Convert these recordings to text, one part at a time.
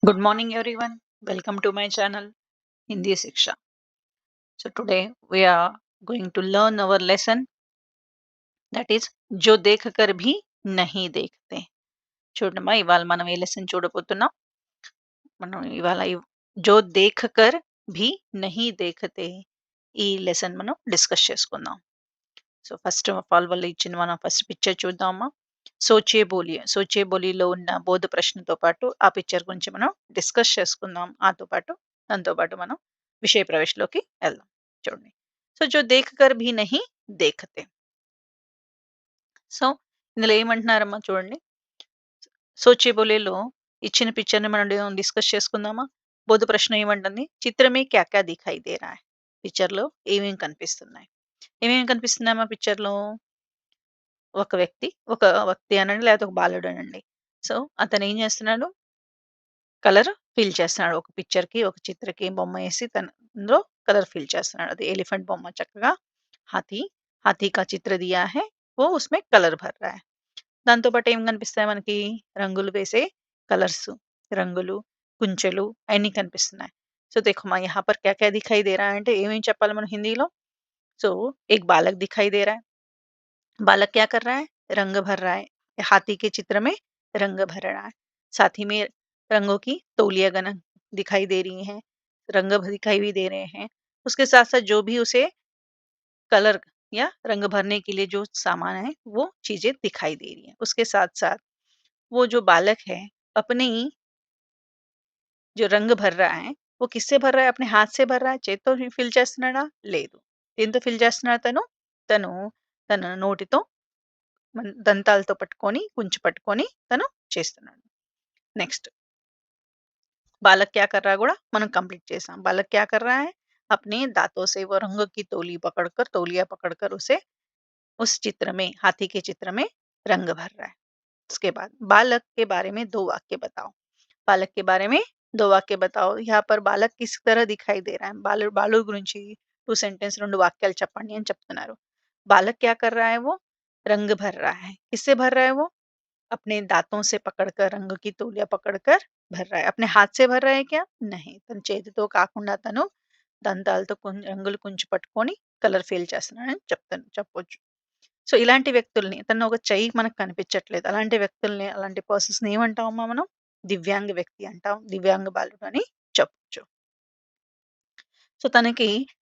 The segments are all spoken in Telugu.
Good morning, everyone. Welcome to my channel, Hindi Siksha. So, today we are going to learn our lesson that is जो देख कर भी नहीं देखते చూడమ్మా ఇవాళ మనం ఏ లెసన్ చూడబోతున్నాం మనం ఇవాళ జో దేఖ కర్ భీ నహీ దేఖతే ఈ లెసన్ మనం డిస్కస్ చేసుకుందాం సో ఫస్ట్ ఆఫ్ ఆల్ వాళ్ళు ఇచ్చిన మనం ఫస్ట్ పిక్చర్ చూద్దామా సోచే బోలిలో ఉన్న బోధ ప్రశ్నతో పాటు ఆ పిక్చర్ గురించి మనం డిస్కస్ చేసుకుందాం దాంతో పాటు మనం విషయ ప్రవేశంలోకి వెళ్దాం చూడండి సో జో దేఖ కర్ భీ నహీ దేఖతే సో ఇందులో ఏమంటున్నారమ్మా చూడండి సోచే బోలేలో ఇచ్చిన పిక్చర్ ని మనం డిస్కస్ చేసుకుందామా బోధ ప్రశ్న ఏమంటుంది చిత్రమే క్యా క్యా దిఖాయి దే రా పిక్చర్ లో ఏమేమి కనిపిస్తున్నాయి కనిపిస్తున్నాయమ్మా పిక్చర్ లో ఒక వ్యక్తి అనండి లేకపోతే ఒక బాలుడు అనండి సో అతను ఏం చేస్తున్నాడు కలర్ ఫిల్ చేస్తున్నాడు ఒక పిక్చర్ కి ఒక చిత్రకి బొమ్మ వేసి తనలో కలర్ ఫిల్ చేస్తున్నాడు అది ఎలిఫెంట్ బొమ్మ చక్కగా హాతీ హాతీ కా చిత్ర దియా హై वो उसमें కలర్ భర్ रहा है దాంతో పాటు ఏం కనిపిస్తాయి మనకి రంగులు వేసే కలర్స్ రంగులు కుంచెలు అన్ని కనిపిస్తున్నాయి సో देखो मैं यहाँ पर क्या क्या दिखाई दे रहा है అంటే ఏమేం చెప్పాలి మనం హిందీలో సో एक बालक दिखाई दे रहा है बालक क्या कर रहा है रंग भर रहा है हाथी के चित्र में रंग भर रहा है साथ ही में रंगों की तौलिया गन दिखाई दे रही हैं दिखाई भी दे रहे हैं उसके साथ साथ जो भी उसे कलर या रंग भरने के लिए जो सामान है वो चीजें दिखाई दे रही हैं उसके साथ साथ वो जो बालक है अपने जो रंग भर रहा है वो किससे भर रहा है अपने हाथ से भर रहा है చేత్తో ఫిల్ చేస్తున్నాడా లేదు దేంతో ఫిల్ చేస్తున్నాడు తను తన నోటితో దంతాలతో పట్టుకొని కుంచి పట్టుకొని తను చేస్తున్నాడు నెక్స్ట్ बालक क्या कर रहा है కూడా మనం కంప్లీట్ చేసాం बालक क्या कर रहा है अपने दांतों से वो रंग की तौलिया पकड़कर उसे उस चित्र में हाथी के चित्र में रंग भर रहा है उसके बाद बालक के बारे में दो वाक्य बताओ बालक के बारे में दो वाक्य बताओ यहाँ पर बालक किस तरह दिखाई दे रहा है బాలుడు గురించి టూ సెంటెన్స్ రెండు వాక్యాలు చెప్పండి అని చెప్తున్నారు बालक क्या कर रहा है वो रंग भर रहा है किससे भर रहा है वो अपने दांतों से पकड़कर रंग की तौलिया पकड़कर भर रहा है अपने हाथ से भर रहा है क्या नहीं తన చేతితో కాకుండా తను దంతాలతో రంగులు కుంచి పట్టుకొని కలర్ ఫిల్ చేస్తున్నాడని చెప్పొచ్చు సో ఇలాంటి వ్యక్తుల్ని తను ఒక చెయ్యి మనకు కనిపించట్లేదు అలాంటి వ్యక్తుల్ని అలాంటి పర్సన్స్ ని ఏమంటామమ్మా మనం దివ్యాంగ వ్యక్తి అంటాం దివ్యాంగ బాలుడు అని చెప్పొచ్చు సో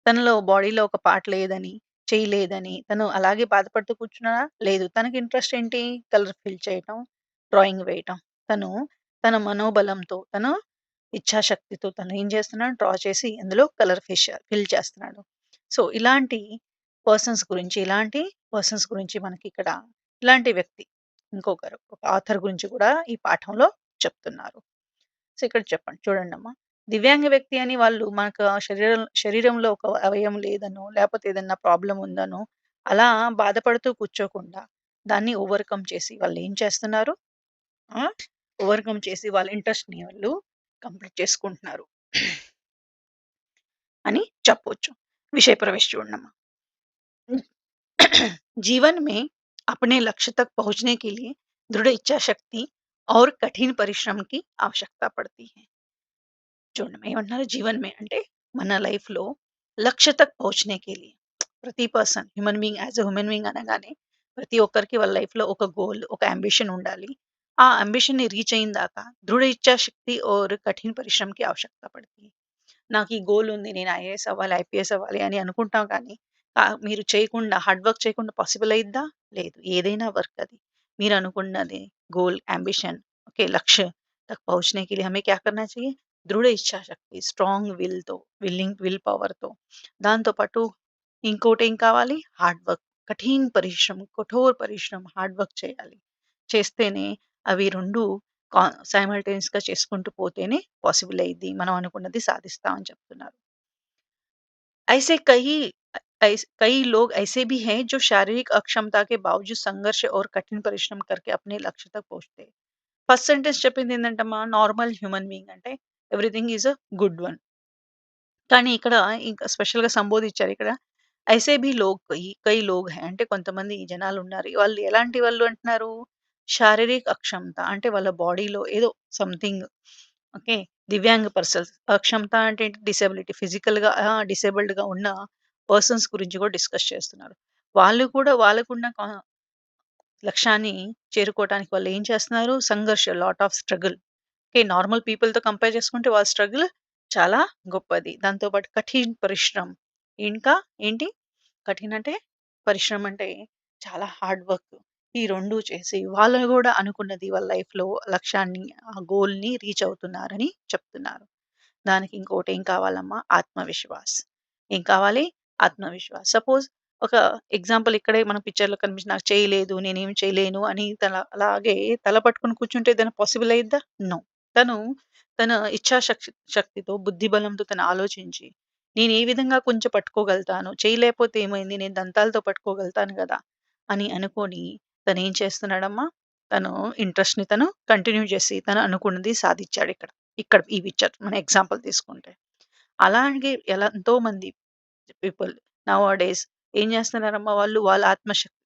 తనలో బాడీలో ఒక పార్ట్ లేదని చెయ్యి లేదని తను అలాగే బాధపడుతూ కూర్చున్నాడా లేదు తనకి ఇంట్రెస్ట్ ఏంటి కలర్ ఫిల్ చేయటం డ్రాయింగ్ వేయటం తను తన మనోబలంతో తన ఇచ్ఛాశక్తితో తను ఏం చేస్తున్నాడు డ్రా చేసి అందులో కలర్ ఫిల్ చేస్తున్నాడు సో ఇలాంటి పర్సన్స్ గురించి మనకి ఇక్కడ ఇలాంటి వ్యక్తి ఇంకొకరు ఒక ఆథర్ గురించి కూడా ఈ పాఠంలో చెప్తున్నారు సో ఇక్కడ చెప్పండి చూడండి అమ్మా దివ్యాంగ వ్యక్తి అని వాళ్ళు మనకు శరీరంలో ఒక అవయవం లేదనో లేకపోతే ఏదన్నా ప్రాబ్లం ఉందనో అలా బాధపడుతూ కూర్చోకుండా దాన్ని ఓవర్కమ్ చేసి వాళ్ళు ఏం చేస్తున్నారు ఓవర్కమ్ చేసి వాళ్ళ ఇంట్రెస్ట్ ని వాళ్ళు కంప్లీట్ చేసుకుంటున్నారు అని చెప్పొచ్చు విషయ ప్రవేశ చూడమ్మా जीवन में अपने लक्ष्य तक पहुंचने के लिए दृढ़ इच्छा शक्ति और कठिन परिश्रम की आवश्यकता पड़ती है చూడండి ఏమంటున్నారు జీవన్ మే అంటే మన లైఫ్ లో లక్ష్య తక్ పहुंचने के लिए ప్రతి person human being as a human being అనగానే ప్రతి ఒక్కరికి వాళ్ళ లైఫ్ లో ఒక గోల్ ఒక అంబిషన్ ఉండాలి ఆ అంబిషన్ ని రీచ్ అయిన దాకా దృఢ ఇచ్ఛా శక్తి और కఠిన పరిశ్రమ की आवश्यकता पड़ती है నాకు ఈ గోల్ ఉంది నేను ఐఏఎస్ అవ్వాలి ఐపీఎస్ అవ్వాలి అని అనుకుంటాం కానీ మీరు చేయకుండా హార్డ్ వర్క్ చేయకుండా పాసిబుల్ అయిద్దా లేదు ఏదైనా వర్క్ అది మీరు అనుకున్నది గోల్ एम्बिशन ओके लक्ष्य तक पहुंचने के लिए हमें क्या करना चाहिए దృఢ ఇచ్ఛాశక్తి స్ట్రాంగ్ విల్ పవర్ తో దాంతో పాటు ఇంకోటి ఏం కావాలి హార్డ్ వర్క్ కఠోర పరిశ్రమ హార్డ్ వర్క్ చేయాలి చేస్తేనే అవి రెండు సైమల్టేనియస్ గా చేసుకుంటూ పోతేనే పాసిబుల్ అయ్యింది మనం అనుకున్నది సాధిస్తామని చెప్తున్నారు ऐसे कई लोग ऐसे भी हैं जो शारीरिक अक्षमता के बावजूद संघर्ष और कठिन परिश्रम करके अपने लक्ष्य तक पहुंचते हैं ఫస్ట్ సెంటెన్స్ చెప్పింది ఏంటంటమ్మా నార్మల్ హ్యూమన్ బీయింగ్ అంటే everything is a good one కానీ ఇక్కడ ఇంకా స్పెషల్ గా సంబోధించారు ఇక్కడ ఐసే భీ లోగ్ కై లోగ్ హై అంటే కొంతమంది జనాలు ఉన్నారు వాళ్ళు ఎలాంటి వాళ్ళు అంటున్నారు శారీరక అక్షమత అంటే వాళ్ళ బాడీలో ఏదో సంథింగ్ ఓకే. దివ్యాంగ పర్సన్స్ అక్షమత అంటే ఏంటి? డిసేబిలిటీ ఫిజికల్‌గా డిసేబుల్డ్‌గా ఉన్న పర్సన్స్ గురించి కూడా డిస్కస్ చేస్తున్నారు. వాళ్ళు కూడా వాళ్ళకున్న లక్ష్యాన్ని చేరుకోవటానికి వాళ్ళేం చేస్తున్నారు? సంఘర్ష lot of struggle. Okay. Normal పీపుల్‌తో కంపేర్ చేసుకుంటే వాళ్ళ స్ట్రగుల్ చాలా గొప్పది. దాంతో పాటు కఠిన్ పరిశ్రమ్. ఇంకా ఏంటి? కఠిన్ అంటే పరిశ్రమ అంటే చాలా హార్డ్ వర్క్. ఈ 2 చేసి వాళ్ళు గూడా అనుకున్నది వాళ్ళ లైఫ్‌లో లక్ష్యాన్ని, ఆ గోల్‌ని రీచ్ అవుతున్నారని చెప్తున్నారు. దానికి ఇంకోటేం కావాలమ్మా? ఆత్మవిశ్వాస్. ఏం కావాలి? ఆత్మవిశ్వాస్. సపోజ్ ఒక ఎగ్జాంపుల్ ఇక్కడే మన పిక్చర్‌లో కనిపించి నాకు చేయలేదు, నేనేమి చేయలేను అని అలాగే తల పట్టుకొని కూర్చుంటే ఏదైనా పాసిబుల్ అయ్యిద్దా? నో. తను తన శక్తితో, బుద్ధి బలంతో తను ఆలోచించి, నేను ఏ విధంగా కొంచెం పట్టుకోగలుగుతాను, చేయలేకపోతే ఏమైంది, నేను దంతాలతో పట్టుకోగలుగుతాను గదా! అని అనుకోని తనేం చేస్తున్నాడమ్మా? తను ఇంట్రెస్ట్‌ని తను కంటిన్యూ చేసి తను అనుకున్నది సాధిచ్చాడిక్కడ. ఇక్కడ ఈ పిక్చర్ మన ఎగ్జాంపుల్ తీసుకుంటే. అలాగే ఎంతోమంది పీపుల్ నౌ ఆ డేస్ ఏం చేస్తున్నారమ్మా వాళ్ళు వాళ్ళ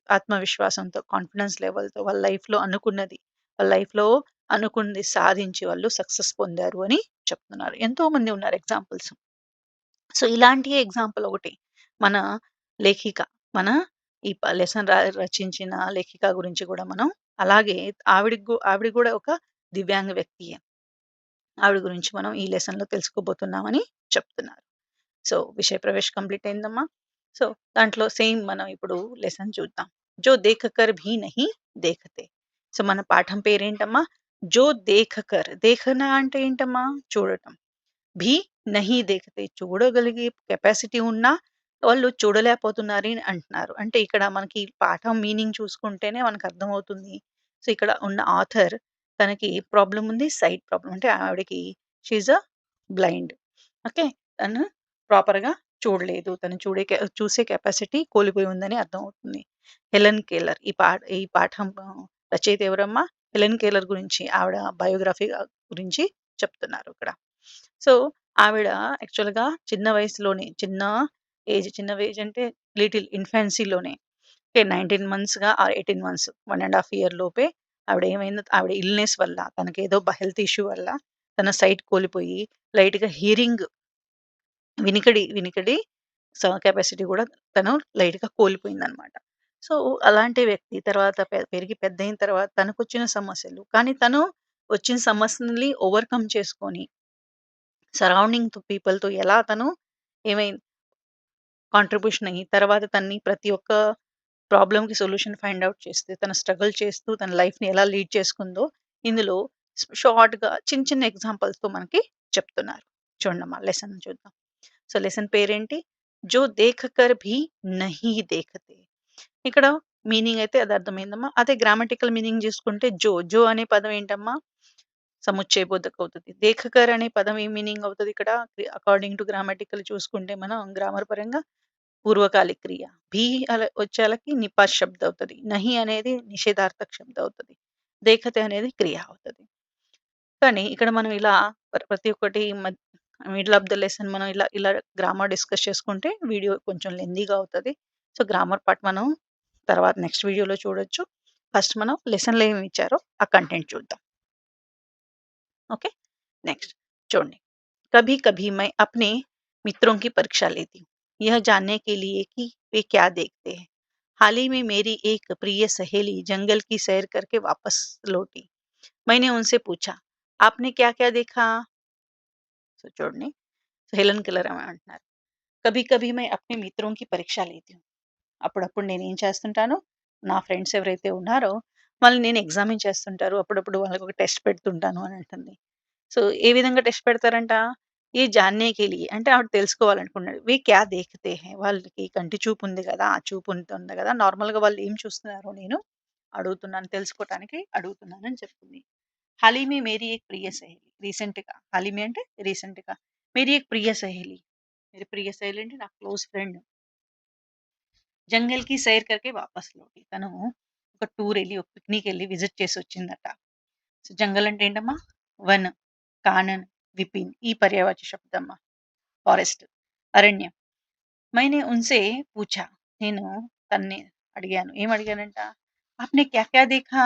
ఆత్మవిశ్వాసంతో, కాన్ఫిడెన్స్ లెవెల్‌తో వాళ్ళ లైఫ్‌లో అనుకున్నది, వాళ్ళ లైఫ్‌లో అనుకున్నది సాధించి వాళ్ళు సక్సెస్ పొందారు అని చెప్తున్నారు. ఎంతోమంది ఉన్నారు ఎగ్జాంపుల్స్. సో, ఇలాంటి ఎగ్జాంపుల్ ఒకటి. మన లేఖిక, మన ఈ లెసన్ రచించిన లేఖిక గురించి గూడా మనం అలాగే ఆవిడ గూడా ఒక దివ్యాంగ వ్యక్తియే. ఆవిడ గురించి మనం ఈ లెసన్‌లో తెలుసుకోబోతున్నామని చెప్తున్నారు. సో, విషయ ప్రవేశ్ కంప్లీట్ అయిందమ్మా. సో, దాంట్లో సేమ్ మనం ఇప్పుడు లెసన్ చూద్దాం. జో దేఖకర్ భీ నహీ దేఖతే. సో, మన పాఠం పేరేంటమ్మా? జో దేఖకర్. దేఖన అంటే ఏంటమ్మా? చూడటం. భీ నహీ దేఖతే. చూడగలిగే కెపాసిటీ ఉన్నా వాళ్ళు చూడలేకపోతున్నారని అంటున్నారు. అంటే ఇక్కడ మనకి పాఠం మీనింగ్ చూసుకుంటేనే మనకర్థమవుతుంది. సో, ఇక్కడ ఉన్న ఆథర్ తనకి ప్రాబ్లమ్ ఉంది. Sight problem. అంటే ఆవిడకి షీ ఈస్ బ్లైండ్. ఓకే. తను ప్రాపర్‌గా చూడలేదు. తను చూసే కెపాసిటీ కోల్పోయి ఉందని అర్థమవుతుంది. హెలెన్ కేలర్ ఈ పాఠం రచయిత ఎవరమ్మా? హెలెన్ కేలర్ గురించి ఆవిడ బయోగ్రఫీ గురించి చెప్తున్నారు ఇక్కడ. సో, ఆవిడ యాక్చువల్‌గా చిన్న ఏజ్ అంటే లిటిల్ ఇన్ఫాన్సీలోనే ఓకే. 19 మంత్స్‌గా ఆర్ 18 మంత్స్ 1 ½ ఇయర్ లోపే ఆవిడ ఆవిడ ఇల్‌నెస్ వల్ల తనకేదో హెల్త్ ఇష్యూ వల్ల తన సైట్ కోల్పోయి లైట్‌గా వినికిడి కెపాసిటీ గూడా తను లైట్‌గా కోల్పోయిందనమాట. సో, అలాంటి వ్యక్తి తర్వాత పెరిగి పెద్దయిన తర్వాత తనకొచ్చిన సమస్యలు కానీ తను వచ్చిన సమస్యలని ఓవర్‌కమ్ చేసుకొని పీపుల్‌తో ఎలా తను ఏమైంది కాంట్రిబ్యూషన్ అయ్యి తర్వాత తనని ప్రతి ఒక్క ప్రాబ్లమ్‌కి సొల్యూషన్ ఫైండ్ ఔట్ చేస్తే తన స్ట్రగుల్ చేస్తూ తన లైఫ్‌ని ఎలా లీడ్ చేసుకుందో ఇందులో షార్ట్‌గా చిన్న ఎగ్జాంపుల్స్‌తో మనకి చెప్తున్నారు. చూడండమ్మా లెసన్ చూద్దాం. సో, లెసన్ పేరేంటి? జో దేఖకర్ భీ నహీ దేఖతే. ఇక్కడ మీనింగ్ అయితే అది అర్థమైందమ్మా. అదే గ్రామటికల్ మీనింగ్ జూసుకుంటే జో అనే పదం ఏంటమ్మా? సముచ్చయబోధక అవుతది. దేఖకర్ అనే పదం ఏం మీనింగ్ అవుతది ఇక్కడ? అకార్డింగ్ టు గ్రామటికల్ చూసుకుంటే మనం గ్రామర్ పరంగా పూర్వకాలిక క్రియ. భీ వచ్చేలకి నిపాత్ శబ్ద అవుతది. నహి అనేది నిషేధార్థక శబ్ద అవుతది. దేఖతే అనేది క్రియ అవుతది. కానీ ఇక్కడ మనం ఇలా ప్రతి ఒక్కటి మిడిల్ ఆఫ్ ద లెసన్ మనం ఇలా ఇలా గ్రామర్ డిస్కస్ చేసుకుంటే వీడియో కొంచెం లెంథీగా అవుతది. సో, గ్రామర్ పార్ట్ మనం తర్వాత నెక్స్ట్ వీడియోలో చూడొచ్చు. ఫస్ట్ మనం లెసన్‌లో ఏమి ఇచ్చారో ఆ కంటెంట్ చూద్దాం. ओके नेक्स्ट छोड़ने कभी कभी मैं अपने मित्रों की परीक्षा लेती हूँ यह जानने के लिए कि वे क्या देखते हैं हाल ही में मेरी एक प्रिय सहेली जंगल की सैर करके वापस लौटी मैंने उनसे पूछा आपने क्या क्या देखा సో చూడండి హెలెన్ కెల్లర్ ఆమె అంటున్నారు కభీ కభీ మై అప్నే మిత్రోं की పరీక్ష లేती हूँ అప్పుడప్పుడు నేనేం చేస్తుంటాను, నా ఫ్రెండ్స్ ఎవరైతే ఉన్నారో వాళ్ళని నేను ఎగ్జామిన్ చేస్తుంటారు. అప్పుడప్పుడు వాళ్ళకొక టెస్ట్ పెడుతుంటాను అని అంటుంది. సో, ఏ విధంగా టెస్ట్ పెడతారంట? ఏ జాన్నే కే లియే అంటే ఆవిడ తెలుసుకోవాలనుకున్నాడు. వే క్యా దేఖతే హై వాళ్ళకి కంటి చూపు ఉంది గదా! ఆ చూపు ఉంటుంది గదా! నార్మల్‌గా వాళ్ళు ఏం చూస్తున్నారో నేను అడుగుతున్నాను తెలుసుకోవటానికి అడుగుతున్నానని చెప్తుంది. हाल ही में मेरी एक प्रिय सहेली రీసెంట్‌గా हाल ही में అంటే రీసెంట్‌గా मेरी एक प्रिय सहेली मेरी प्रिय सहेली అంటే నా క్లోజ్ ఫ్రెండ్ జంగల్‌కి సైర్ करके వాపస్ లౌటి. తను ఒక టూర్ ఎళ్లి, ఒక పిక్నిక్ ఎళ్లి విజిట్ చేసొచ్చిందట. సో, జంగల్ అంటే ఏంటమ్మా? వన్, కానన్, విపిన్ ఈ పర్యాయవాచి శబ్దమ్మా. ఫారెస్ట్, అరణ్యం. మైనే ఉన్సే పూఛా నేను తనని అడిగాను. ఏం అడిగానంట? "ఆప్‌నే క్యా క్యా దేఖా?"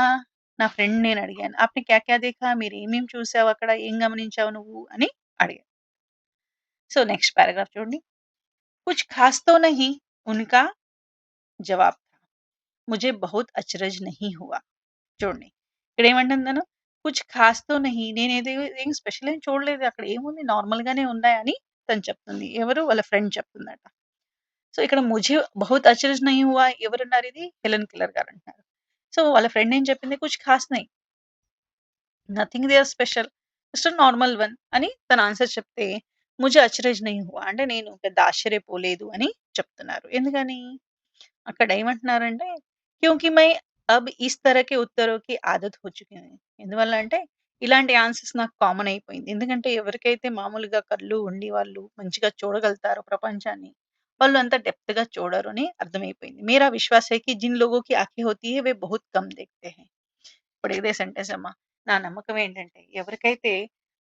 నా ఫ్రెండ్ నేనడిగాను. "ఆప్‌నే క్యా క్యా देखा? మీరేమేం చూసావక్కడ? ఏం గమనించావు నువ్వు?" అని అడిగాను. సో, నెక్స్ట్ పారాగ్రాఫ్ చూడండి. "కుछ खास तो नहीं" उनका జవాబ్ था. "मुझे बहुत अचरज नहीं हुआ." చూడండి. ఇక్కడేమంటుంది తను? కుచ్ ఖాస్ తో నహి. ఏం స్పెషల్ ఏం చూడలేదు. అక్కడ ఏముంది నార్మల్‌గానే ఉన్నాయని తను చెప్తుంది. ఎవరు? వాళ్ళ ఫ్రెండ్ చెప్తుందట. సో, ఇక్కడ ముझे బహుత్ అచరజ్ నహీ హువా ఎవరన్నారిది? హెలెన్ కెల్లర్ గారంటున్నారు. సో, వాళ్ళ ఫ్రెండ్ ఏం చెప్పింది? కుచ్ ఖాస్ నహీ. Nothing they are special. Just normal one అని తను ఆన్సర్ చెప్తే, ముझे అచరజ్ నహీ హువా. అంటే నేను పెద్ద ఆశ్చర్యపోలేదు అని చెప్తున్నారు. ఎందుకని? అక్కడ ఏమంటున్నారంటే, క్యూంకి మై అబ్ ఇస్ తరహ్ కే ఉత్తరోं की आदत हो चुकी है. ఎందువల్ల అంటే, ఇలాంటి ఆన్సర్స్ నాకు కామన్ అయిపోయింది. ఎందుకంటే ఎవరికైతే మామూలుగా కళ్ళు ఉండి వాళ్ళు మంచిగా చూడగలుగుతారో ప్రపంచాన్ని, వాళ్ళు అంత డెప్త్‌గా చూడరు అని అర్థమైపోయింది. మేరా విశ్వాస్ హై కి జిన్ లోగోं की आँखें होती है, वे बहुत कम देखते हैं. ఇప్పుడు ఇదే సెంటెన్స్ అమ్మా. నా నమ్మకం ఏంటంటే, ఎవరికైతే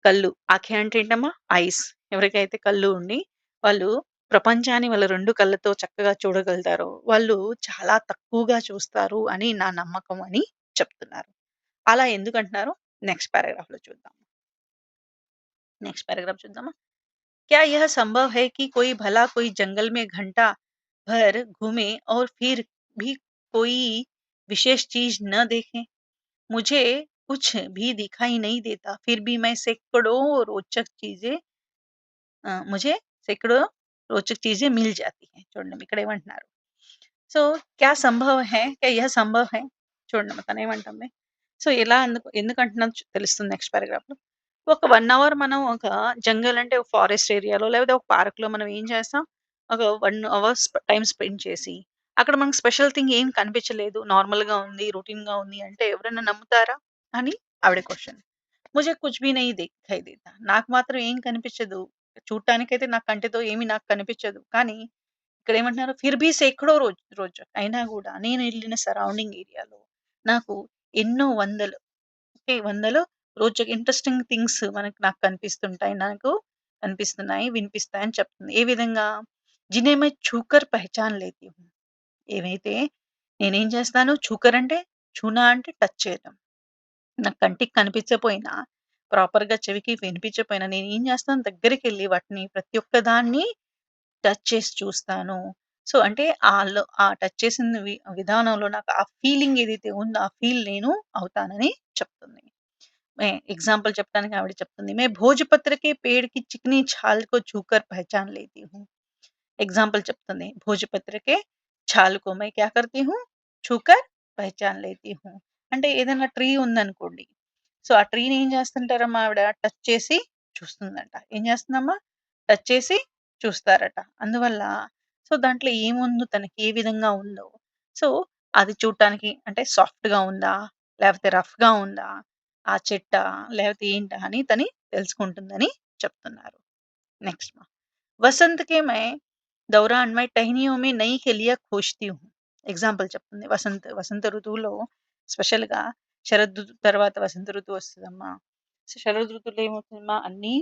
కళ్ళు ఆఖి అంటే ఏంటమ్మా? ఐస్. ఎవరికైతే కళ్ళు ఉండి, వాళ్ళు ప్రపంచాన్ని వాళ్ళ 2 కళ్ళతో చక్కగా చూడగలుగుతారో, వాళ్ళు చాలా తక్కువగా చూస్తారు అని నా నమ్మకం అని చెప్తున్నారు. అలా ఎందుకంటున్నారో నెక్స్ట్ పారాగ్రాఫ్‌లో చూద్దాం. నెక్స్ట్ పారాగ్రాఫ్ చూద్దామా? क्या यह संभव है कि कोई भला कोई जंगल में घंटा भर घूमे और फिर भी कोई विशेष चीज न देखे? मुझे कुछ भी दिखाई नहीं देता, फिर भी मैं सैकड़ों रोचक चीजें मुझे सैकड़ों रोचक चीजें मिल जाती हैं. చూడండి ఇక్కడ ఏమంటున్నారు. సో, క్యా సంభవ్ హై? క్యా యహ్ సంభవ్ హై? చూడండి తనేమంటుంది. సో, ఎలా ఎందుకంటున్నానో తెలుస్తుంది నెక్స్ట్ పారాగ్రాఫ్‌లో. ఒక 1 అవర్ మనం ఒక జంగల్ అంటే ఒక ఫారెస్ట్ ఏరియాలో లేకపోతే ఒక పార్క్‌లో మనం ఏం చేస్తాం? ఒక 1 అవర్స్ టైమ్ స్పెండ్ చేసి, అక్కడ మనకు స్పెషల్ థింగ్ ఏం కనిపించలేదు. నార్మల్‌గా ఉంది, రొటీన్‌గా ఉంది అంటే ఎవరైనా నమ్ముతారా? అని ఆవిడ క్వెషన్. ముझे कुछ भी नहीं दिखाई देता. నాకు మాత్రం ఏం కనిపించదు. చూడటానికైతే నా కంటితో ఏమి నాకు కనిపించదు. కానీ ఇక్కడేమంటున్నారు, ఫిర్ భీ సేకడో రోజు అయినా గూడా నేనెళ్ళిన సరౌండింగ్ ఏరియాలో నాకు ఎన్నో వందలు, ఓకే. వందలు రోజు ఇంట్రెస్టింగ్ థింగ్స్ నాకు కనిపిస్తుంటాయి. నాకు కనిపిస్తున్నాయి, వినిపిస్తాయని చెప్తుంది. ఏ విధంగా? జిన్హే మై छूकर पहचान लेती हूँ. ఏవైతే నేనేం చేస్తాను, చూకర్ అంటే చూనా అంటే టచ్ చేయడం. నా కంటికి కనిపించకపోయినా, ప్రాపర్‌గా చెవికి వినిపించకపోయినా నేనేం చేస్తాను దగ్గరికెళ్ళి వాటిని ప్రతి ఒక్క దాన్ని టచ్ చేసి చూస్తాను. సో, అంటే ఆ టచ్ చేసిన విధానంలో నాకు ఆ ఫీలింగ్ ఏదైతే ఉందో, ఆ ఫీల్ నేను అవుతానని చెప్తుంది. ఎగ్జాంపుల్ చెప్పడానికి ఆవిడ చెప్తుంది. मैं भोजपत्र के पेड़ की चिकनी छाल को छूकर पहचान लेती हूँ. ఎగ్జాంపుల్ చెప్తుంది. భోజపత్రకే ఛాల్‌కో మై క్యా కర్తీ హూ, ఛూకర్ పహచాన్ లేతీ హూ. అంటే ఏదైనా ట్రీ ఉందనుకోండి. సో, ఆ ట్రీని ఏం చేస్తుంటారమ్మా ఆవిడ టచ్ చేసి చూస్తుందంట. ఏం చేస్తుందమ్మా? టచ్ చేసి చూస్తారట. అందువల్ల సో, దాంట్లో ఏముందో తనకి ఏ విధంగా ఉందో, సో, అది చూడటానికి అంటే సాఫ్ట్‌గా ఉందా? లేకపోతే రఫ్‌గా ఉందా? ఆ చెట్టా? లేకపోతే ఏంటా? అని తని తెలుసుకుంటుందని చెప్తున్నారు. నెక్స్ట్ వసంత్ కే మై దౌరాన్ మై టహనియో మే నయి ఖలియా ఖోజ్‌తీ హూ. ఎగ్జాంపుల్ చెప్తుంది. వసంత ఋతువులో స్పెషల్‌గా శరద్ ఋతువు తర్వాత వసంత ఋతువు వస్తదమ్మా. సో, శరద్ ఋతువులో ఏమవుతుందమ్మా అన్నీ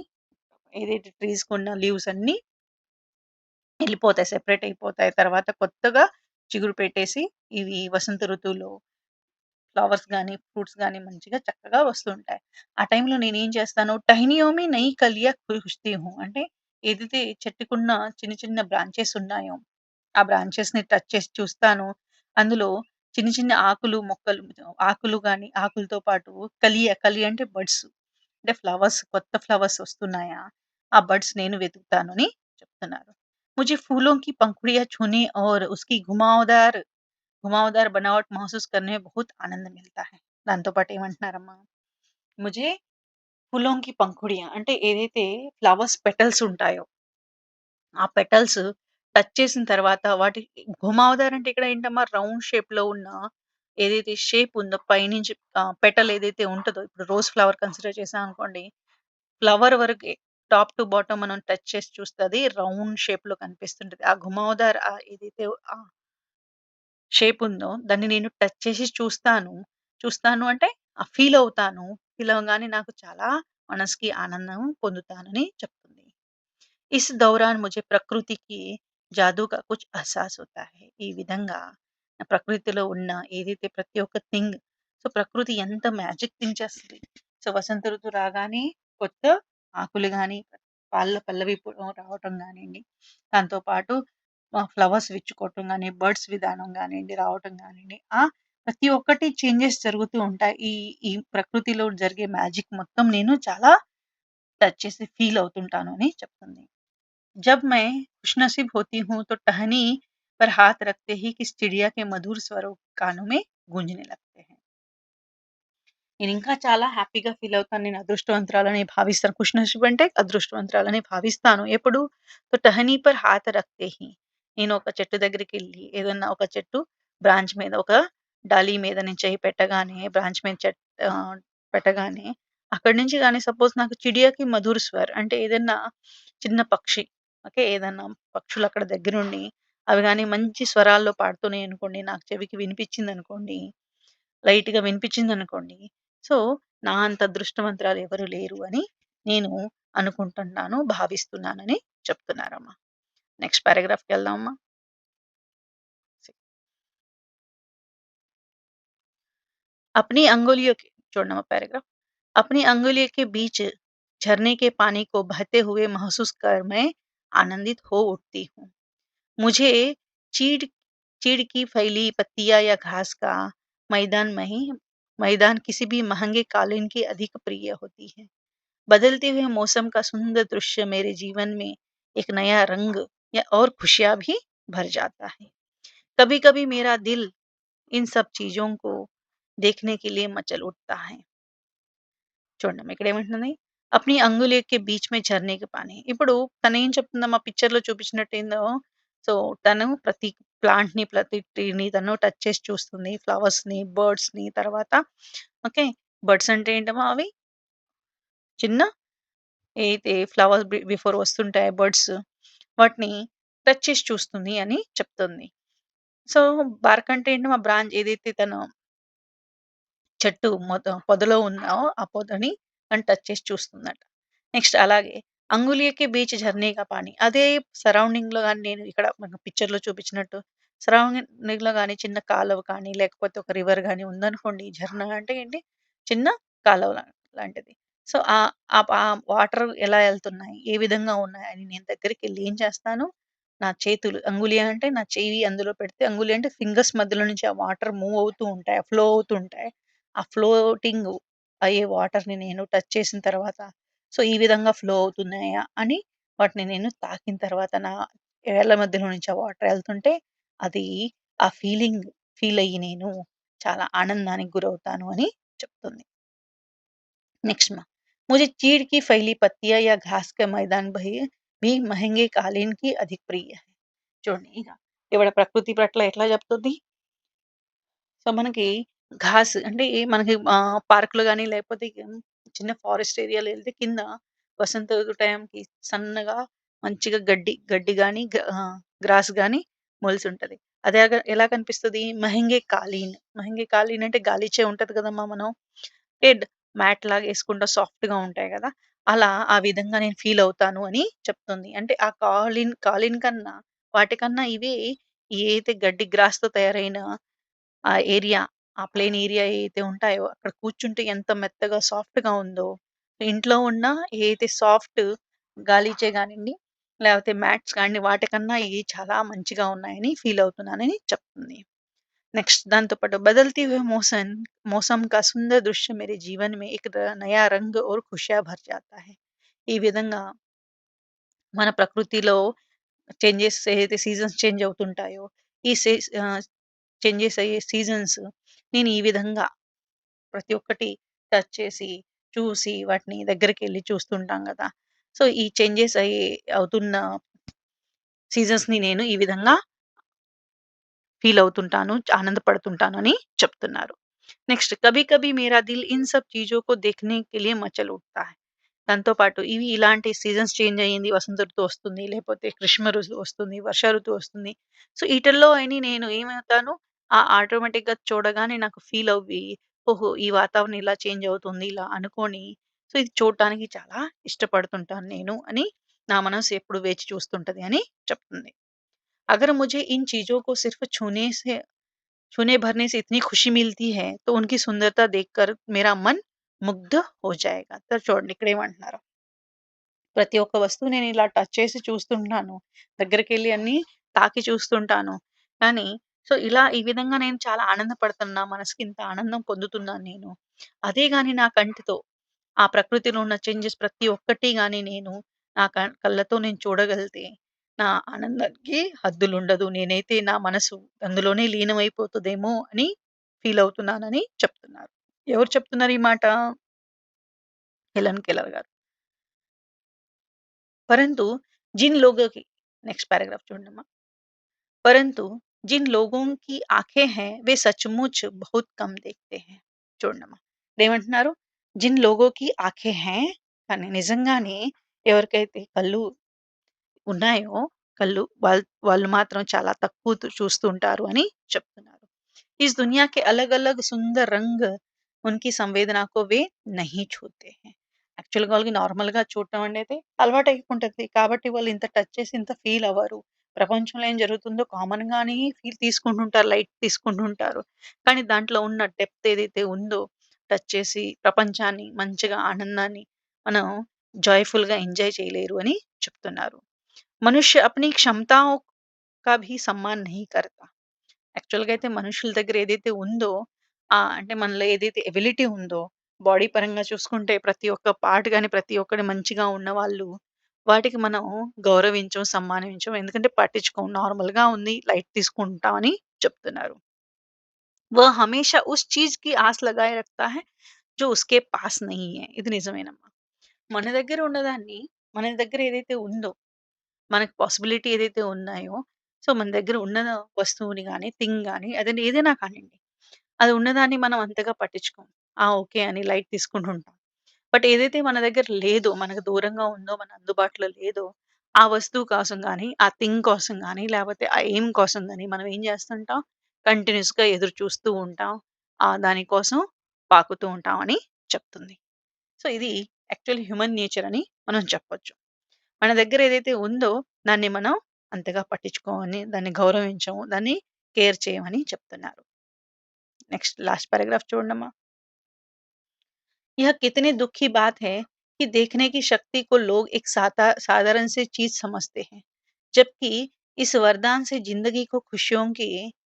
ఏదైతే ట్రీస్‌కున్న లీవ్స్ అన్నీ ఎళ్ళిపోతాయి. సెపరేట్ అయిపోతాయి. తర్వాత కొత్తగా చిగురు పెట్టేసి ఇవి వసంత ఋతువులో ఫ్లవర్స్ గాని, ఫ్రూట్స్ గాని మంచిగా చక్కగా వస్తుంటాయి. ఆ టైంలో నేనేం చేస్తాను, టహనియోమి నయి కలియా పూజ్‌తీ హూ. అంటే ఏదైతే చెట్టుకున్న చిన్న చిన్న బ్రాంచెస్ ఉన్నాయో, ఆ బ్రాంచెస్‌ని టచ్ చేసి చూస్తాను. అందులో చిన్న చిన్న ఆకులు గాని, ఆకులతో పాటు కలి అంటే బడ్స్. అంటే ఫ్లవర్స్ కొత్త ఫ్లవర్స్ వస్తున్నాయా? ఆ బడ్స్ నేను వెతుకుతాను అని చెప్తున్నారు. मुझे फूलों की पंखुड़ियाँ छूने और उसकी घुमावदार बनावट महसूस करने में बहुत आनंद मिलता है. దాంతో పాటు ఏమంటున్నారమ్మా? ముझे ఫూలోं की पंखुड़ियाँ అంటే ఏదైతే ఫ్లవర్స్ పెటల్స్ ఉంటాయో, ఆ పెటల్స్ టచ్ చేసిన తర్వాత వాటి ఘుమావదార్ అంటే ఇక్కడ ఏంటమ్మా రౌండ్ షేప్‌లో ఉన్న ఏదైతే షేప్ ఉందో పైనుంచి పెటల్ ఏదైతే ఉంటదో ఇప్పుడు రోజ్ ఫ్లవర్ కన్సిడర్ చేసామనుకోండి. ఫ్లవర్ వరకే టాప్ టు బాటమ్ మనం టచ్ చేసి చూస్తే అది రౌండ్ షేప్‌లో కనిపిస్తుంటది. ఆ ఘుమావదార్ ఏదైతే ఆ షేప్ ఉందో దాన్ని నేను టచ్ చేసి చూస్తాను. చూస్తాను అంటే ఫీల్ అవుతాను. ఫీల్ అవ్వగానే నాకు చాలా మనసుకి ఆనందం పొందుతానని చెప్తుంది. इस दौरान मुझे प्रकृति की जादू का कुछ एहसास होता है. ఈ విధంగా ప్రకృతిలో ఉన్న ఏదైతే ప్రతి ఒక్క థింగ్ సో, ప్రకృతి ఎంత మ్యాజిక్ థింగ్ చేస్తది. సో, వసంత ఋతువు రాగానే కొత్త ఆకులు గాని, పల్లవి రావటం గానియండి, దాంతో పాటు ఫ్లవర్స్ విచ్చుకోవటం గాని, బర్డ్స్ విధానం గానియండి, రావటం గానియండి, ప్రతి ఒక్కటి చేంజెస్ జరుగుతూ ఉంటాయి. ఈ ఈ ప్రకృతిలో జరిగే మ్యాజిక్ మొత్తం నేను చాలా టచ్ చేసి ఫీల్ అవుతుంటాను అని చెప్తుంది. जब मैं खुशनसीब होती हूँ तो टहनी पर हाथ रखते ही किस चिड़िया के मधुर स्वरों कानों में गूंजने लगते हैं. నేనింకా చాలా హ్యాపీగా ఫీల్ అవుతాను. నేను అదృష్టవంతురాలని భావిస్తాను. ఖుష్‌నసీబ్ అంటే అదృష్టవంతురాలని భావిస్తాను. ఎప్పుడు? తో టహనీ పర్ హాత్ రఖ్తే హీ. నేను ఒక చెట్టు దగ్గరికెళ్ళి ఏదన్నా ఒక చెట్టు బ్రాంచ్ మీద ఒక డాలీ మీద నేను చెయ్యి పెట్టగానే బ్రాంచ్ మీద పెట్టగానే అక్కడి నుంచి గాని సపోజ్ నాకు చిడియాకి మధుర్ స్వర్ అంటే ఏదన్నా చిన్న పక్షి ఓకే. ఏదన్నా పక్షులు అక్కడ దగ్గరుండి అవి గాని మంచి స్వరాల్లో పాడుతున్నాయనుకోండి, నాకు చెవికి వినిపించిందనుకోండి, లైట్‌గా వినిపించిందనుకోండి. సో, నా అంత అదృష్టవంతురాలు ఎవరు లేరు అని నేను అనుకుంటున్నాను, భావిస్తున్నానని చెప్తున్నారమ్మా. నెక్స్ట్ పారాగ్రాఫ్‌కెళ్దామమ్మా. अपनी अंगुलियों के छोड़ना पैराग्राफ अपनी अंगुलियों के बीच झरने के पानी को बहते हुए महसूस कर मैं आनंदित हो उठती हूँ। मुझे चीड़ चीड़ की फैली पत्तियां या घास का मैदान में मैदान किसी भी महंगे कालीन की अधिक प्रिय होती है। बदलते हुए मौसम का सुंदर दृश्य मेरे जीवन में एक नया रंग या और खुशियां भी भर जाता है। कभी कभी मेरा दिल इन सब चीजों को देखने के लिए मचल उठता है. చూడండి ఇక్కడేమంటుంది? అప్ని అంగుళికి బీచ్ మే ఝర్నే కి పానీ. ఇప్పుడు తనేం చెప్తుందమ్మా పిక్చర్‌లో చూపించినట్టేందో సో, తను ప్రతి ప్లాంట్‌ని, ప్రతి ట్రీని తను టచ్ చేసి చూస్తుంది. ఫ్లవర్స్‌ని, బర్డ్స్‌ని తర్వాత ఓకే. బర్డ్స్ అంటే ఏంటమ్మా అవి? చిన్న ఏదైతే ఫ్లవర్స్ బిఫోర్ వస్తుంటాయి బర్డ్స్ వాటిని టచ్ చేసి చూస్తుంది అని చెప్తుంది. సో, బార్క్ అంటే ఏంటమ్మా బ్రాంచ్ ఏదైతే తను చెట్టు పొదలో ఉన్న ఆ పొదని తను టచ్ చేసి చూస్తుందట. నెక్స్ట్ అలాగే అంగుళీయకి బీచ్ ఝర్నీకా పానీ. అదే సరౌండింగ్‌లో గాని నేను ఇక్కడ మనకు పిక్చర్‌లో చూపించినట్టు సరౌండింగ్‌లో గాని చిన్న కాలువ కానీ, లేకపోతే ఒక రివర్ గాని ఉందనుకోండి. ఝర్నా అంటే ఏంటి? చిన్న కాలువ లాంటిది. సో, ఆ వాటర్ ఎలా ఎళ్తున్నాయి? ఏ విధంగా ఉన్నాయి? అని నేను దగ్గరికెళ్ళి ఏం చేస్తాను? నా చేతులు అంగుళి అంటే నా చెయ్యి అందులో పెడితే అంగుళి అంటే ఫింగర్స్ మధ్యలో నుంచి ఆ వాటర్ మూవ్ అవుతూ ఉంటాయి. ఫ్లో అవుతూ ఉంటాయి. ఆ ఫ్లోటింగ్ అయ్యే వాటర్‌ని నేను టచ్ చేసిన తర్వాత, సో, ఈ విధంగా ఫ్లో అవుతున్నాయా అని వాటిని నేను తాకిన తర్వాత నా వేళ్ళ మధ్యలో నుంచి ఆ వాటర్ ఎళ్తుంటే, అది ఆ ఫీల్ అయ్యి నేను చాలా ఆనందానికి గురవుతాను అని చెప్తుంది. నెక్స్ట్ मुझे चीड़ की फैली पत्तियाँ या घास का मैदान भी महंगे कालीन की अधिक प्रिय है. చూడండి ఇక ఈవిడ ప్రకృతి పట్ల ఎట్లా చెప్తుంది? సో, మనకి అంటే మనకి పార్క్‌లో గాని, లేకపోతే చిన్న ఫారెస్ట్ ఏరియాలో ఎళ్తే కింద వసంత ఋతువు టైంకి సన్నగా మంచిగా గడ్డి గాని, గ్రాస్ గాని మొలిసుంటది. అది ఎలా కనిపిస్తది? మహంగే కాలీన్ అంటే గాలిచే ఉంటది కదమ్మా మనం. హెడ్ మ్యాట్ లాగా యేసుకుంటే సాఫ్ట్‌గా ఉంటాయి గదా! అలా ఆ విధంగా నేను ఫీల్ అవుతాను అని చెప్తుంది. అంటే ఆ కాలిన్ కన్నా వాటికన్నా ఇవే ఏదైతే గ్రాస్‌తో తయారైన ఆ ఏరియా, ఆ ప్లెయిన్ ఏరియా ఏయైతే ఉంటాయో అక్కడ కూర్చుంటే ఎంత మెత్తగా సాఫ్ట్‌గా ఉందో, ఇంట్లో ఉన్న ఏదైతే సాఫ్ట్ గాలీచే గానియండి, లేకపోతే మ్యాట్స్ గాని వాటికన్నా ఇయి చాలా మంచిగా ఉన్నాయని ఫీల్ అవుతున్నానని చెప్తుంది. नेक्स्ट दांतो पाటు बदलते हुए मौसम का सुंदर दृश्य मेरे जीवन में एक नया रंग और खुशियाँ भर जाता है. ఈ విధంగా మన ప్రకృతిలో ఏదైతే సీజన్స్ చేంజ్ అవుతుంటాయో, ఈ చేంజెస్ అయ్యే సీజన్స్ నేను ఈ విధంగా ప్రతి ఒక్కటి టచ్ చేసి, చూసి వాటిని దగ్గరికెళ్ళి చూస్తుంటాం గదా! సో, ఈ చేంజెస్ అవుతున్న సీజన్స్‌ని నేను ఈ విధంగా ఫీల్ అవుతుంటాను, ఆనందపడుతుంటాను అని చెప్తున్నారు. Next Kabhi Kabhi Mera Dil in sub చీజోं को देखने के लिए మచల్ ఉठता है. దాంతో పాటు ఇవి ఇలాంటి సీజన్స్ చేంజ్ అయ్యింది. వసంత ఋతువు వస్తుంది. లేకపోతే గ్రీష్మ ఋతువు వస్తుంది. వర్ష ఋతువు వస్తుంది. సో, ఈటిల్లో నేను ఏమవుతాను ఆటోమేటిక్‌గా చూడగానే నాకు ఫీల్ అవ్వి, ఓహో! ఈ వాతావరణం ఇలా చేంజ్ అవుతుంది. ఇలా అనుకోని సో, ఇది చూడటానికి చాలా ఇష్టపడుతుంటాను నేను అని నా మనసు ఎప్పుడు వేచి చూస్తుంటది అని చెప్తుంది. अगर मुझे इन चीज़ों को सिर्फ़ छूने से छूने भरने से इतनी खुशी मिलती है, तो उनकी सुंदरता देखकर मेरा मन ముగ్ధ हो जाएगा. तर చూడండి ఇక్కడేమంటున్నారో. ప్రతి ఒక్క వస్తువు నేనిలా టచ్ చేసి చూస్తుంటాను. దగ్గరికెళ్ళి అన్నీ తాకి చూస్తుంటాను. కానీ ఇలా ఈ విధంగా నేను చాలా ఆనందపడుతున్నా. మనసుకి ఇంత ఆనందం పొందుతున్నాను నేను. అదే గాని నా కంటితో ఆ ప్రకృతిలో ఉన్న చేంజెస్ ప్రతి ఒక్కటి గాని నేను నా కళ్ళతో నేను చూడగలిగితే, నా ఆనందానికి హద్దులుండదు. నేనైతే నా మనసు అందులోనే లీనమైపోతదేమో అని ఫీల్ అవుతున్నానని చెప్తున్నారు. ఎవరు చెప్తున్నారు ఈ మాట? హెలెన్ కెల్లర్ గారు. परंतु जिन लोगों की नेक्स्ट पैराग्राफ చూడండమ్మా. परंतु जिन लोगों की आँखें हैं, वे सचमुच बहुत कम देखते हैं. చూడండమ్మా. ఇదేమంటున్నారు? జిన్ లోగోకి ఆంఖే హై కానీ నిజంగానే ఎవరికైతే కళ్ళు ఉన్నాయో, కళ్ళు వాళ్ళు మాత్రం చాలా తక్కువ చూస్తూ ఉంటారు అని చెప్తున్నారు. इस दुनिया के अलग-अलग सुंदर रंग उनकी संवेदना को वे नहीं छूते हैं. యాక్చువల్‌గా వాళ్ళకి నార్మల్‌గా చూడటం అనేది అలవాటయిపోతుంటది. కాబట్టి వాళ్ళు ఇంత టచ్ చేసి ఇంత ఫీల్ అవ్వరు. ప్రపంచంలో ఏం జరుగుతుందో కామన్‌గానే తీసుకుంటుంటారు. లైట్ తీసుకుంటుంటారు. కానీ దాంట్లో ఉన్న డెప్త్ ఏదైతే ఉందో టచ్ చేసి ప్రపంచాన్ని మంచిగా ఆనందాన్ని మనం జాయ్‌ఫుల్‌గా ఎంజాయ్ చేయలేరు అని చెప్తున్నారు. మనుష్య అప్ని క్షమతాओं का भी सम्मान नहीं करता. యాక్చువల్‌గా అయితే మనుషుల దగ్గర ఏదైతే ఉందో అంటే మనలో ఏదైతే ఎబిలిటీ ఉందో బాడీ పరంగా చూసుకుంటే ప్రతి ఒక్క పార్ట్ గాని, ప్రతి ఒక్కటి మంచిగా ఉన్నవాళ్ళు వాటికి మనం గౌరవించం, సమ్మానించం. ఎందుకంటే పట్టించుకోం. నార్మల్‌గా ఉంది లైట్ తీసుకుంటాం అని చెప్తున్నారు. वह हमेशा उस चीज़ की आस लगाए रखता है जो उसके पास नहीं है. ఇది నిజమేనమ్మా. మన దగ్గర ఉన్నదాన్ని మన దగ్గర ఏదైతే ఉందో మనకు పాసిబిలిటీ ఏదైతే ఉన్నాయో, మన దగ్గర ఉన్న వస్తువుని గాని, థింగ్ గాని అదని ఏదైనా కానియండి. అది ఉన్నదాన్ని మనం అంతగా పట్టించుకోం. ఓకే అని లైట్ తీసుకుంటూ ఉంటాం. బట్ ఏదైతే మన దగ్గర లేదో, మనకు దూరంగా ఉందో, మన అందుబాటులో లేదో, ఆ వస్తువు కోసం గాని, ఆ థింగ్ కోసం గాని, లేపోతే ఆ ఎయిమ్ కోసం గాని మనం ఏం చేస్తుంటాం, కంటిన్యూయస్‌గా ఎదురు చూస్తూ ఉంటాం. దాని కోసం పాకుతూ ఉంటాం అని చెప్తుంది. ఇది యాక్చువల్లీ హ్యూమన్ నేచర్ అని మనం చెప్పొచ్చు. మన దగ్గర ఏదైతే ఉందో దాన్ని మనం అంతగా పట్టించుకోమని, దాన్ని గౌరవించము, దాన్ని కేర్ చేయమని చెప్తున్నారు. నెక్స్ట్ లాస్ట్ పారాగ్రాఫ్ చూడండమ్మా. यह कितनी दुःख की बात है कि देखने की शक्ति को लोग एक साधारण सी चीज समझते हैं, जबकि इस वरदान से जिंदगी को खुशियों के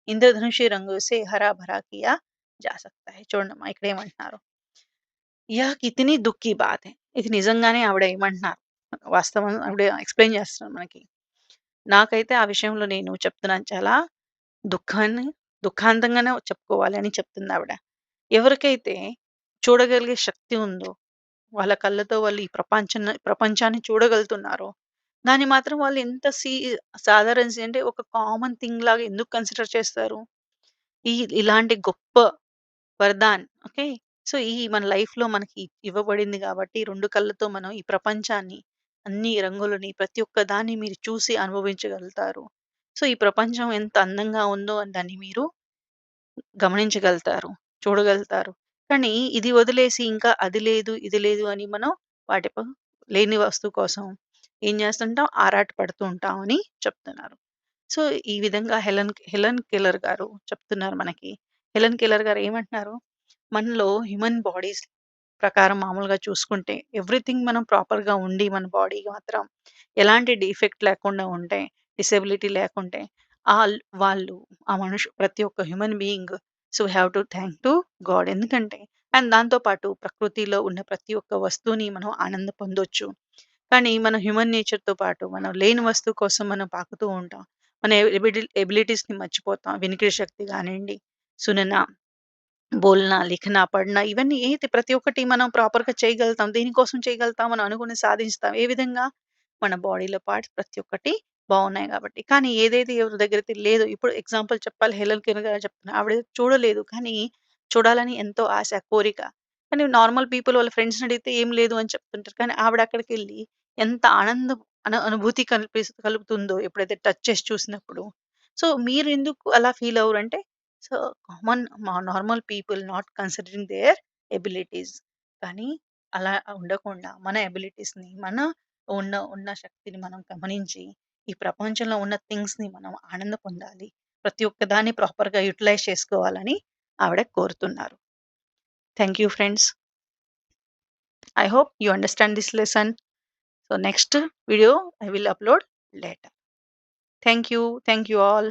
इंद्रधनुषी रंगों से हरा भरा किया जा सकता है. చూడమ్మా ఇక్కడ ఏమంటున్నారు. యహ్ కితనీ దుఃఖ్ కి బాత్ హై. ఇది నిజంగానే ఆవిడ ఏమంటున్నారు. వాస్తవం ఆవిడ ఎక్స్‌ప్లెయిన్ చేస్తున్నారు మనకి. నాకైతే ఆ విషయంలో నేను చెప్తున్నాను చాలా దుఃఖాన్ని దుఃఖాంతంగానే చెప్పుకోవాలి అని చెప్తుందావిడ. ఎవరికైతే చూడగలిగే శక్తి ఉందో, వాళ్ళ కళ్ళతో వాళ్ళు ఈ ప్రపంచాన్ని చూడగలుగుతున్నారో, దాన్ని మాత్రం వాళ్ళు ఎంత సాధారణ అంటే ఒక కామన్ థింగ్ లాగా ఎందుకు కన్సిడర్ చేస్తారు? ఈ ఇలాంటి గొప్ప వరదాన్ ఓకే. ఈ మన లైఫ్‌లో మనకి ఇవ్వబడింది గాబట్టి 2 కళ్ళతో మనం ఈ ప్రపంచాన్ని, అన్ని రంగులని, ప్రతి ఒక్క దాన్ని మీరు చూసి అనుభవించగలుగుతారు. ఈ ప్రపంచం ఎంత అందంగా ఉందో అని దాన్ని మీరు గమనించగలుగుతారు. చూడగలుగుతారు. కానీ ఇది వదిలేసి ఇంకా అది లేదు, ఇది లేదు అని మనం వాటి లేని వస్తువు కోసం ఏం చేస్తుంటాం? ఆరాట పడుతూ ఉంటాం అని చెప్తున్నారు. సో, ఈ విధంగా హెలెన్ కెల్లర్ గారు చెప్తున్నారు మనకి. హెలెన్ కెల్లర్ గారు ఏమంటున్నారు? మనలో హ్యూమన్ బాడీస్ ప్రకారం మామూలుగా చూసుకుంటే ఎవ్రీథింగ్ మనం ప్రాపర్‌గా ఉండి మన బాడీ మాత్రం ఎలాంటి డిఫెక్ట్ లేకుండా ఉంటే, డిసెబిలిటీ లేకుంటే వాళ్ళు ప్రతి ఒక్క human being we have to thank to God. ఎందుకంటే దాంతో పాటు ప్రకృతిలో ఉన్న ప్రతి ఒక్క వస్తువుని మనం ఆనందం పొందొచ్చు. కానీ మన హ్యూమన్ నేచర్‌తో పాటు మనం లేని వస్తువు కోసం మనం పాకుతూ ఉంటాం. మన ఎబిలిటీస్‌ని మర్చిపోతాం. వినికిడి శక్తి గానియండి, సునన బోల్నా, లిఖనా, పढ़ना ఇవన్నీ ఏది ప్రతి ఒక్కటి మనం ప్రాపర్‌గా చేయగలుగుతాం. దేనికోసం చేయగలుగుతాం? మనం అనుకున్నది సాధిస్తాం. ఏ విధంగా? మన బాడీలో పార్ట్స్ ప్రతి ఒక్కటి బావున్నాయి గాబట్టి. కానీ ఏదైతే ఎవరి దగ్గరైతే లేదో ఇప్పుడు ఎగ్జాంపుల్ చెప్పాలి హెలెన్ కెల్లర్ గారే చెప్తున్నా. ఆవిడ చూడలేదు. కానీ చూడాలని ఎంతో ఆశ, కోరిక. కానీ నార్మల్ పీపుల్ వాళ్ళ ఫ్రెండ్స్‌ని అడిగితే ఏం లేదు అని చెప్తుంటారు. కానీ ఆవిడ అక్కడికెళ్ళి ఎంత ఆనందం అనుభూతి కలుగుతుందో ఎప్పుడైతే టచ్ చేసి చూసినప్పుడు. మీరెందుకు అలా ఫీల్ అవ్వరంటే so, common normal people not considering their abilities. కానీ అలా ఉండకుండా మన ఎబిలిటీస్‌ని, మన ఉన్న ఉన్న శక్తిని మనం గమనించి, ఈ ప్రపంచంలో ఉన్న థింగ్స్‌ని మనం ఆనంద పొందాలి. ప్రతి ఒక్కదాన్ని ప్రాపర్‌గా యుటిలైజ్ చేసుకోవాలని ఆవిడ కోరుతున్నారు. Thank you friends. I hope you understand this lesson. So next video I will upload later. Thank you. Thank you all.